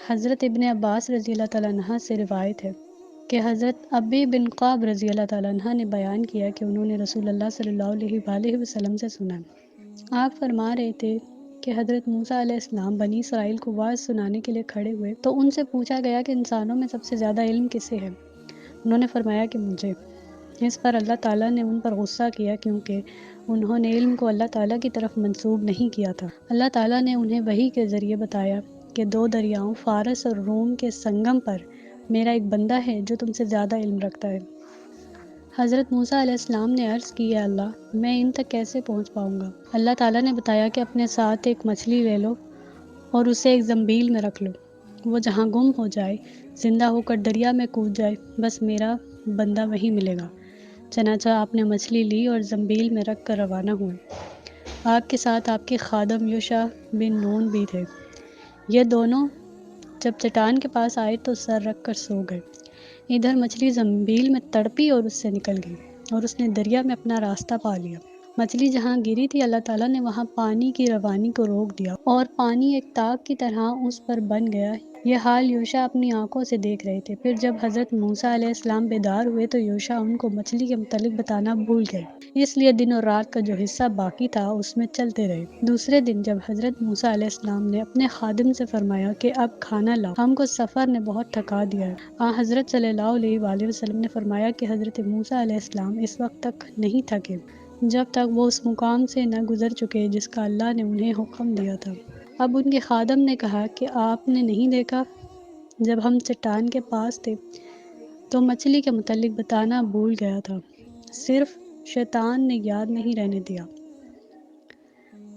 حضرت ابن عباس رضی اللہ تعالیٰ عنہ سے روایت ہے کہ حضرت ابی بن قعب رضی اللہ تعالیٰ عنہ نے بیان کیا کہ انہوں نے رسول اللہ صلی اللہ علیہ وآلہ وسلم سے سنا، آپ فرما رہے تھے کہ حضرت موسیٰ علیہ السلام بنی اسرائیل کو واعظ سنانے کے لیے کھڑے ہوئے تو ان سے پوچھا گیا کہ انسانوں میں سب سے زیادہ علم کسے ہے؟ انہوں نے فرمایا کہ مجھے۔ اس پر اللہ تعالیٰ نے ان پر غصہ کیا کیونکہ انہوں نے علم کو اللہ تعالیٰ کی طرف منسوب نہیں کیا تھا۔ اللہ تعالیٰ نے انہیں وحی کے ذریعے بتایا کہ 2 دریاؤں فارس اور روم کے سنگم پر میرا ایک بندہ ہے جو تم سے زیادہ علم رکھتا ہے۔ حضرت موسیٰ علیہ السلام نے عرض کی، اے اللہ میں ان تک کیسے پہنچ پاؤں گا؟ اللہ تعالیٰ نے بتایا کہ اپنے ساتھ ایک مچھلی لے لو اور اسے ایک زنبیل میں رکھ لو، وہ جہاں گم ہو جائے، زندہ ہو کر دریا میں کود جائے، بس میرا بندہ وہیں ملے گا۔ چنانچہ آپ نے مچھلی لی اور زنبیل میں رکھ کر روانہ ہوئے۔ آپ کے ساتھ آپ کے خادم یوشع بن نون بھی تھے۔ یہ دونوں جب چٹان کے پاس آئے تو سر رکھ کر سو گئے۔ ادھر مچھلی زنبیل میں تڑپی اور اس سے نکل گئی اور اس نے دریا میں اپنا راستہ پا لیا۔ مچھلی جہاں گری تھی اللہ تعالیٰ نے وہاں پانی کی روانی کو روک دیا اور پانی ایک تاغ کی طرح اس پر بن گیا۔ یہ حال یوشع اپنی آنکھوں سے دیکھ رہے تھے۔ پھر جب حضرت موسیٰ علیہ السلام بیدار ہوئے تو یوشع ان کو مچھلی کے متعلق بتانا بھول گئے، اس لیے دن اور رات کا جو حصہ باقی تھا اس میں چلتے رہے۔ دوسرے دن جب حضرت موسیٰ علیہ السلام نے اپنے خادم سے فرمایا کہ اب کھانا لاؤ، ہم کو سفر نے بہت تھکا دیا ہے، حضرت صلی اللہ علیہ وآلہ وسلم نے فرمایا کہ حضرت موسیٰ علیہ السلام اس وقت تک نہیں تھکے جب تک وہ اس مقام سے نہ گزر چکے جس کا اللہ نے انہیں حکم دیا تھا۔ اب ان کے خادم نے کہا کہ آپ نے نہیں دیکھا جب ہم چٹان کے پاس تھے تو مچھلی کے متعلق بتانا بھول گیا تھا، صرف شیطان نے یاد نہیں رہنے دیا،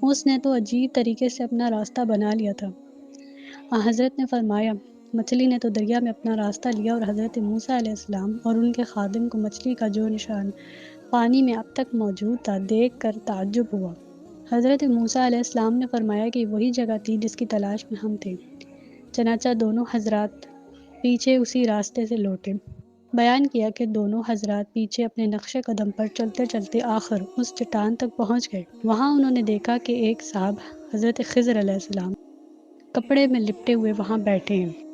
اس نے تو عجیب طریقے سے اپنا راستہ بنا لیا تھا۔ حضرت نے فرمایا، مچھلی نے تو دریا میں اپنا راستہ لیا اور حضرت موسیٰ علیہ السلام اور ان کے خادم کو مچھلی کا جو نشان پانی میں اب تک موجود تھا دیکھ کر تعجب ہوا۔ حضرت موسیٰ علیہ السلام نے فرمایا کہ وہی جگہ تھی جس کی تلاش میں ہم تھے۔ چنانچہ دونوں حضرات پیچھے اسی راستے سے لوٹے۔ بیان کیا کہ دونوں حضرات پیچھے اپنے نقش قدم پر چلتے چلتے آخر اس چٹان تک پہنچ گئے۔ وہاں انہوں نے دیکھا کہ ایک صاحب حضرت خضر علیہ السلام کپڑے میں لپٹے ہوئے وہاں بیٹھے ہیں۔